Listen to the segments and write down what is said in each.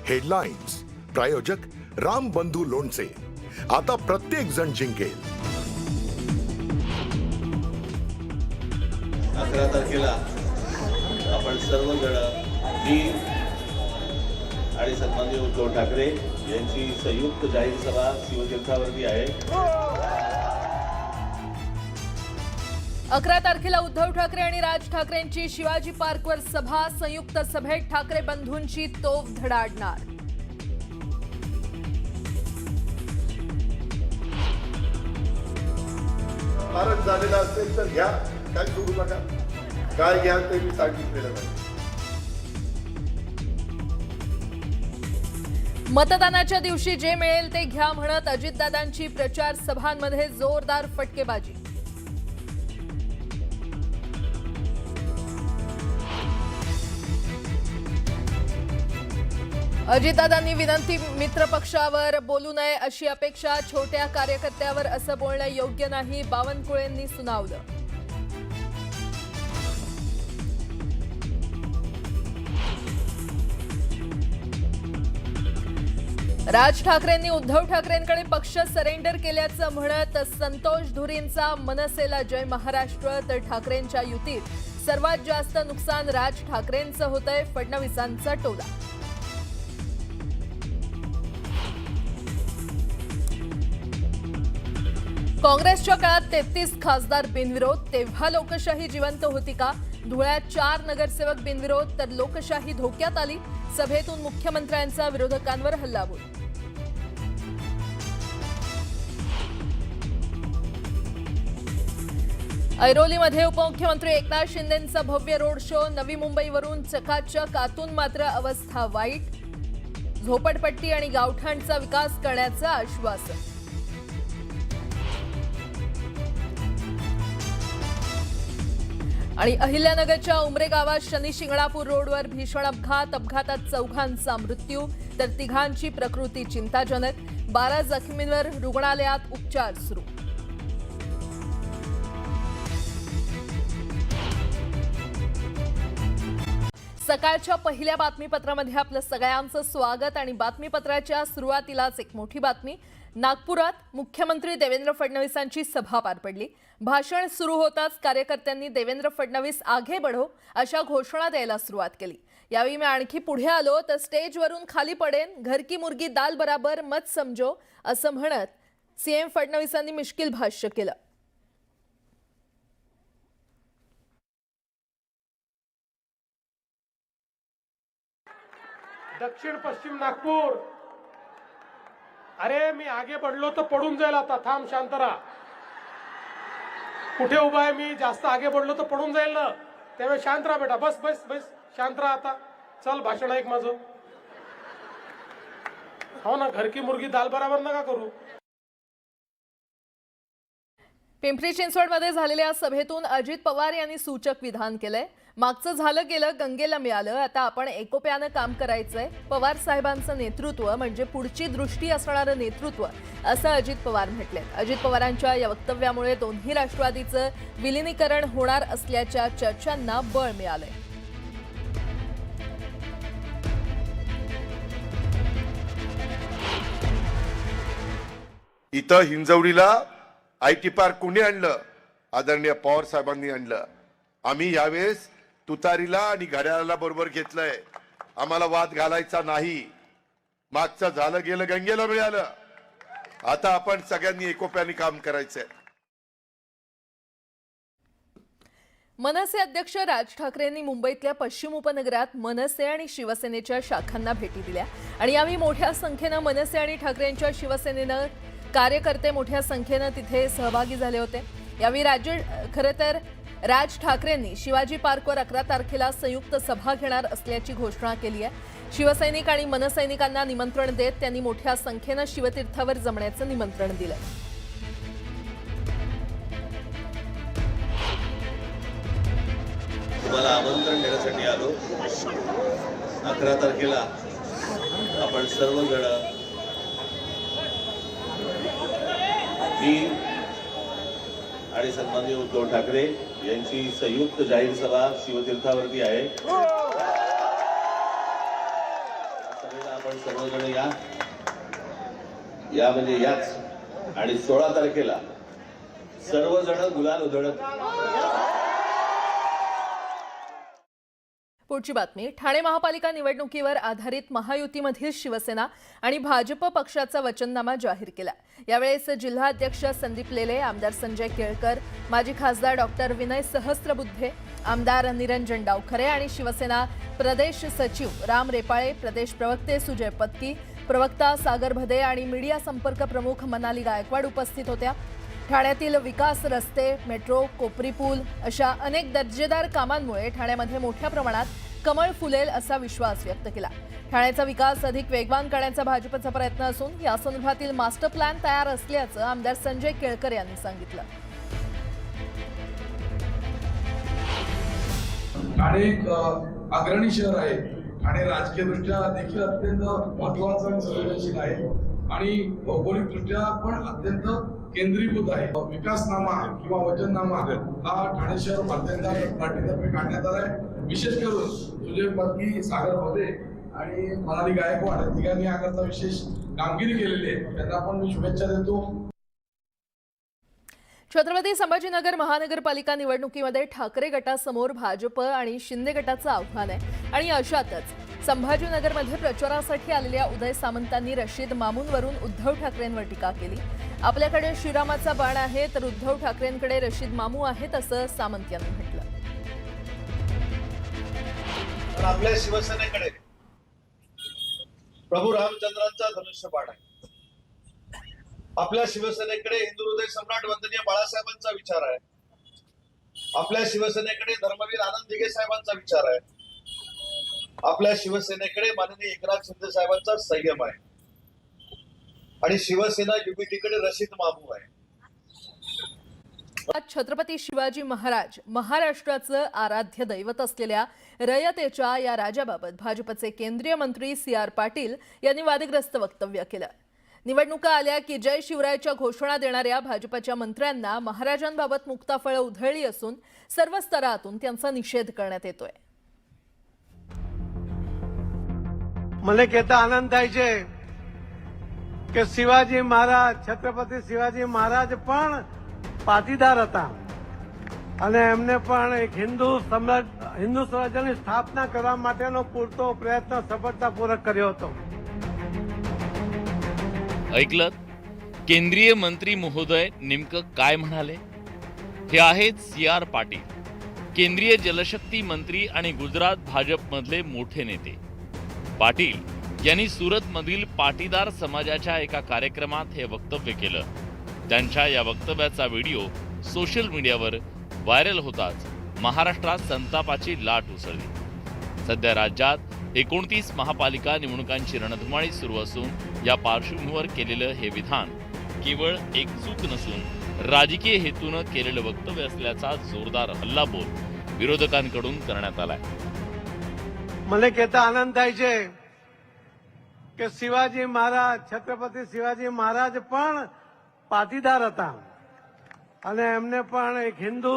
Headlines प्रायोजक राम बंधू लोणचे. आता प्रत्येक जण जिंकेल. 11 तारखेला आपण सर्वजण मी आणि सन्माननीय उद्धव ठाकरे यांची संयुक्त जाहीर सभा शिवतीर्थावरती आहे. 11 तारखेला उद्धव ठाकरे आणि राज ठाकरेंची शिवाजी पार्कवर सभा. संयुक्त सभेत ठाकरे बंधूंची तोफ धडाडणार. फारच झालेला असेल तर घ्या, काय सोडू नका. काय घ्या ते मी सांगितलेलं नाही. मतदानाच्या दिवशी जे मिळेल ते घ्या म्हणत अजितदादांची प्रचार सभांमध्ये जोरदार फटकेबाजी. अजितदादांनी विनंती, मित्रपक्षावर बोलू नये अशी अपेक्षा. छोट्या कार्यकर्त्यावर असं बोलणं योग्य नाही, बावनकुळेंनी सुनावलं. राज ठाकरेंनी उद्धव ठाकरेंकडे पक्ष सरेंडर केल्याचं म्हणत संतोष धुरींचा मनसेला जय महाराष्ट्र, तर ठाकरेंच्या युतीत सर्वात जास्त नुकसान राज ठाकरेंचं होतंय, फडणवीसांचा टोला. काँग्रेसच्या काळात 33 खासदार बिनविरोध, तेव्हा लोकशाही जिवंत होती का? धुळ्यात 4 नगरसेवक बिनविरोध, तर लोकशाही धोक्यात आली. सभेतून मुख्यमंत्र्यांचा विरोधकांवर हल्लाबोल. ऐरोलीमध्ये उपमुख्यमंत्री एकनाथ शिंदेंचा भव्य रोड शो. नवी मुंबईवरून चकाचक, आतून मात्र अवस्था वाईट. झोपडपट्टी आणि गावठाणचा विकास करण्याचं आश्वासन. आणि अहिल्यानगरच्या उमरे गावात शनी शिंगणापूर रोडवर भीषण अपघात. अपघातात 4घांचा मृत्यू, तर 3घांची प्रकृती चिंताजनक. 12 जखमींवर रुग्णालयात उपचार सुरू. सकाळच्या पहिल्या बातमीपत्रामध्ये आपलं सगळ्यांचं स्वागत. आणि बातमीपत्राच्या सुरुवातीलाच एक मोठी बातमी. नागपुरात मुख्यमंत्री देवेंद्र फडणवीसांची सभा पार पडली. भाषण सुरू होताच कार्यकर्त्यांनी देवेंद्र फडणवीस आगे बढो अशा घोषणा द्यायला सुरुवात केली. यावेळी मी आणखी पुढे आलो तर स्टेजवरून खाली पडेन, घर की मुर्गी दाल बराबर मत समजो असं म्हणत सीएम फडणवीसांनी मिश्किल भाष्य केलं. दक्षिण पश्चिम नागपूर, अरे मी आगे बढ़लो तर पडून जाईल. आता थांब, शांत राहा. कुठे उभा आहे मी? जास्त आगे बढ़लो तर पडून जाईल ना, त्यामुळे शांत राहा बेटा. बस बस बस, शांत राहा. आता चल, भाषण ऐक माझं. हो ना, घर की मुर्गी दाल बराबर नका करू. पिंपरी चिंचवडमध्ये झालेल्या सभेतून अजित पवार यांनी सूचक विधान केलंय. मागचं झालं गेलं, गंगेला मिळालं. आता आपण एकोप्यानं काम करायचंय. पवार साहेबांचं नेतृत्व म्हणजे पुढची दृष्टी असणारं नेतृत्व असं अजित पवार म्हटले. अजित पवारांच्या या वक्तव्यामुळे दोन्ही राष्ट्रवादीचं विलिनीकरण होणार असल्याच्या चर्चांना बळ मिळालंय. इथं हिंजवडीला IT पार्क कोणी आणलं? आदरणीय पवार साहेबांनी आणलं. आम्ही यावेळेस तुतारीला आणि घड्याळाला बरोबर घेतलंय. आम्हाला वाद घालायचा नाही. मागचं झालं गेलं, गंगेला मिळालं. आता आपण सगळ्यांनी एकोप्याने काम करायचंय. मनसे अध्यक्ष राज ठाकरेंनी मुंबईतल्या पश्चिम उपनगरात मनसे आणि शिवसेनेच्या शाखांना भेटी दिल्या. आणि यावेळी मोठ्या संख्येनं मनसे आणि ठाकरेंच्या शिवसेनेनं कार्यकर्ते मोठ्या संख्येनं तिथे सहभागी झाले होते. यावेळी खरं तर राज ठाकरेंनी शिवाजी पार्कवर 11 तारखेला संयुक्त सभा घेणार असल्याची घोषणा केली आहे. शिवसैनिक आणि मनसैनिकांना निमंत्रण देत त्यांनी मोठ्या संख्येनं शिवतीर्थावर जमण्याचं निमंत्रण दिलं. तुम्हाला आमंत्रण देण्यासाठी आलो. 11 तारखेला आपण सर्वजण मी आणि सन्माननीय उद्धव ठाकरे यांची संयुक्त जाहीर सभा शिवतीर्थावरती आहे. सभेला आपण सर्वजण या म्हणजे याच आणि 16 तारखेला सर्वजण गुलाल उधळत. पुढची बातमी. ठाणे महापालिका निवडणुकीवर आधारित महायुतीमधील शिवसेना आणि भाजप पक्षाचा वचननामा जाहीर केला. यावेळेस जिल्हा अध्यक्ष संदीप लेले, आमदार संजय केळकर, माजी खासदार डॉक्टर विनय सहस्त्रबुद्धे, आमदार निरंजन डावखरे आणि शिवसेना प्रदेश सचिव राम रेपाळे, प्रदेश प्रवक्ते सुजय पत्की, प्रवक्ता सागर भदे आणि मीडिया संपर्क प्रमुख मनाली गायकवाड उपस्थित होत्या. ठाण्यातील विकास, रस्ते, मेट्रो, कोपरी पूल अशा अनेक दर्जेदार कामांमुळे ठाण्यामध्ये मोठ्या प्रमाणात कमळ फुलेल असा विश्वास व्यक्त केला. ठाण्याचा विकास अधिक वेगवान करण्याचा भाजपचा प्रयत्न असून यासंदर्भातील मास्टर प्लॅन तयार असल्याचं आमदार संजय केळकर यांनी सांगितलं. ठाणे एक अग्रणी शहर आहे. ठाणे राजकीयदृष्ट्या देखील अत्यंत महत्वाचं आणि संवेदनशील आहे आणि भौगोलिकदृष्ट्या पण अत्यंत केंद्रीभूत आहे. विकासनामा किंवा वचननामा हा ठाणे शहर भारतीय जनता पार्टीतर्फे काढण्यात आला आहे. विशेष करून सुजय पत्की, सागर भदे आणि मनाली गायकवाड तिघांनी याकरता विशेष कामगिरी केलेली आहे. त्यांना पण मी शुभेच्छा देतो. छत्रपती संभाजीनगर महानगरपालिका निवडणुकीमध्ये ठाकरे गटासमोर भाजप आणि शिंदे गटाचं आव्हान आहे आणि अशातच संभाजीनगरमध्ये प्रचारासाठी आलेल्या उदय सामंतांनी रशीद मामूंवरून उद्धव ठाकरेंवर टीका केली. आपल्याकडे श्रीरामाचा बाण आहे तर उद्धव ठाकरेंकडे रशीद मामू आहेत असं सामंत यांनी म्हटलं. आपल्या शिवसेनेकडे प्रभू रामचंद्रांचा धनुष्यबाण आहे. आपल्या शिवसेनेकडे हिंदू हृदय सम्राट वंदनीय बाळासाहेबांचा विचार आहे. आपल्या शिवसेनेकडे धर्मवीर आनंद दिघे साहेबांचा विचार आहे. आपल्या शिवसेनेकडे माननीय एकनाथ शिंदे साहेबांचा संयम आहे आणि शिवसेना युतीकडे रशीद मामू आहे. छत्रपती शिवाजी महाराज महाराष्ट्राचं आराध्य दैवत असलेल्या रयतेच्या या राजाबाबत भाजपचे केंद्रीय मंत्री CR पाटील यांनी वादग्रस्त वक्तव्य केलं. निवडणुका आल्या की जय शिवरायच्या घोषणा देणाऱ्या भाजपच्या मंत्र्यांना महाराजांबाबत मुक्ताफळं उधळली असून सर्व स्तरातून त्यांचा निषेध करण्यात येतोय. મને કહેતા આનંદ થાય છે કે શિવાજી મહારાજ છત્રપતિ શિવાજી મહારાજ પણ પાટીદાર હતા અને એમને પણ એક હિન્દુ સ્વરાજ્યની સ્થાપના કરવા માટેનો પૂરતો પ્રયત્ન સફળતાપૂર્વક કર્યો હતો. ऐकलत केंद्रीय मंत्री महोदय नेमकं काय म्हणाले? हे आहेत CR पाटील, केंद्रीय जलशक्ती मंत्री आणि गुजरात भाजपमधले मोठे नेते. पाटील यांनी सुरतमधील पाटीदार समाजाच्या एका कार्यक्रमात हे वक्तव्य केलं. त्यांच्या या वक्तव्याचा व्हिडिओ सोशल मीडियावर व्हायरल होताच महाराष्ट्रात संतापाची लाट उसळली. सध्या राज्यात 29 महापालिका निवडणुकांची रणधुमाळी सुरू असून या पार्श्वभूमीवर केलेलं हे विधान केवळ एक चूक नसून राजकीय हेतूनं केलेलं वक्तव्य असल्याचा जोरदार हल्लाबोल विरोधकांकडून करण्यात आलाय. મને કહેતા આનંદ થાય છે કે શિવાજી મહારાજ છત્રપતિ શિવાજી મહારાજ પણ પાટીદાર હતા અને એમને પણ એક હિન્દુ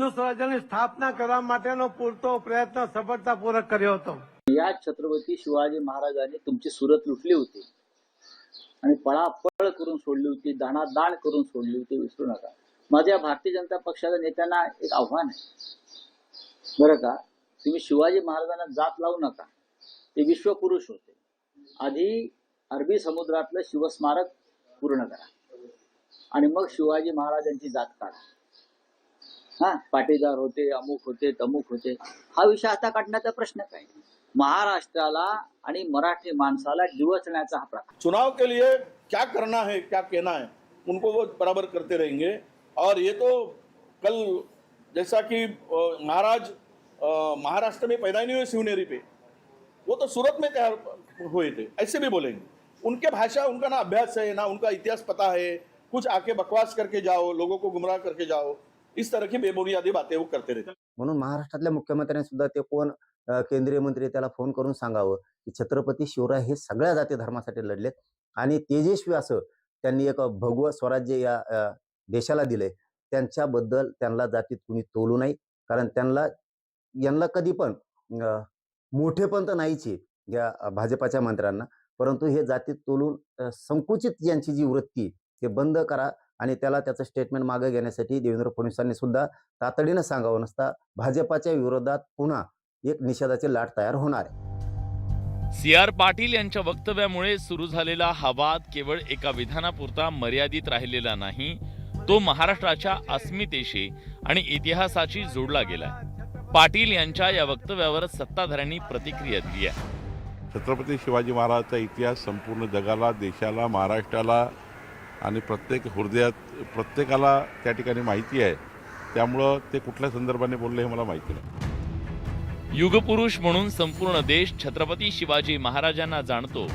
સ્વરાજ્યની સ્થાપના કરવા માટેનો પૂરતો પ્રયત્ન સફળતાપૂર્વક કર્યો હતો. या छत्रपती शिवाजी महाराजांनी तुमची सुरत लुटली होती आणि पळापळ करून सोडली होती, दाणादाण करून सोडली होती, विसरू नका. माझ्या भारतीय जनता पक्षाच्या नेत्यांना एक आव्हान आहे बरं का, तुम्ही शिवाजी महाराजांना जात लावू नका. ते विश्वपुरुष होते. आधी अरबी समुद्रातलं शिवस्मारक पूर्ण करा आणि मग शिवाजी महाराजांची जात काढा. हा, पाटीदार होते, अमुक होते, तमुक होते, हा विषय आता काढण्याचा प्रश्न काय? महाराष्ट्राला आणि मराठी माणसाला डिवचण्याचा हा प्रकार. चुनाव के लिए क्या करना है, क्या कहना है, उनको वो बराबर करते रहेंगे. और ये तो कल जैसा कि महाराज महाराष्ट्र में पैदा नहीं हुए शिवनेरी पे, वो तो सूरत में तैयार हुए थे, ऐसे भी बोलेंगे. उनके भाषा, उनका ना अभ्यास है ना उनका इतिहास पता है. कुछ आके बकवास करके जाओ, लोगों को गुमराह करके जाओ, इस तरह की बेबुनियादी बातें वो करते रहते. म्हणून महाराष्ट्रातल्या मुख्यमंत्र्यांनी सुद्धा ते कोण केंद्रीय मंत्री त्याला फोन करून सांगावं की छत्रपती शिवराय हे सगळ्या जाती धर्मासाठी लढलेत आणि तेजस्वी असं त्यांनी एक भगवं स्वराज्य या देशाला दिलंय. त्यांच्याबद्दल त्यांना जातीत कुणी तोलू नाही, कारण यांना कधी पण मोठेपण तर नाहीच आहे या भाजपाच्या मंत्र्यांना, परंतु हे जातीत तोलून संकुचित यांची जी वृत्ती आहे, ते बंद करा आणि त्याचं स्टेटमेंट मागे घेण्यासाठी देवेंद्र फडणवीसांनी सुद्धा तातडीनं सांगावं, नसता भाजपाच्या विरोधात पुन्हा एक निषेधाची लाट तयार होणार आहे. CR पाटील यांच्या वक्तव्यामुळे सुरू झालेला हा वाद केवळ एका विधानापुरता मर्यादित राहिलेला नाही, तो महाराष्ट्राच्या अस्मितेशी आणि इतिहासाशी जोडला गेलाय. पाटील यांच्या या वक्तव्यावर सत्ताधाऱ्यांनी प्रतिक्रिया दिली आहे. छत्रपती शिवाजी महाराजांचा इतिहास संपूर्ण जगाला, देशाला, महाराष्ट्राला आणि प्रत्येक हृदयात प्रत्येकाला त्या ठिकाणी माहिती आहे. त्यामुळं ते कुठल्या संदर्भाने बोलले हे मला माहिती नाही. युगपुरुष म्हणून संपूर्ण देश छत्रपती शिवाजी महाराजांना जाणतो.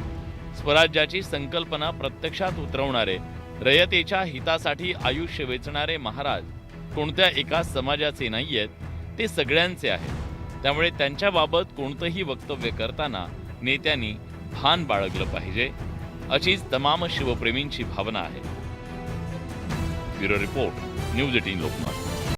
स्वराज्याची संकल्पना प्रत्यक्षात उतरवणारे, रयतेच्या हितासाठी आयुष्य वेचणारे महाराज कोणत्या एका समाजाचे नाहीयेत, ते सगळ्यांचे आहेत. त्यामुळे त्यांच्याबाबत कोणतंही वक्तव्य करताना नेत्यांनी भान बाळगलं पाहिजे, अशीच तमाम शिवप्रेमींची भावना आहे. Bureau report, news 18 Lokmat.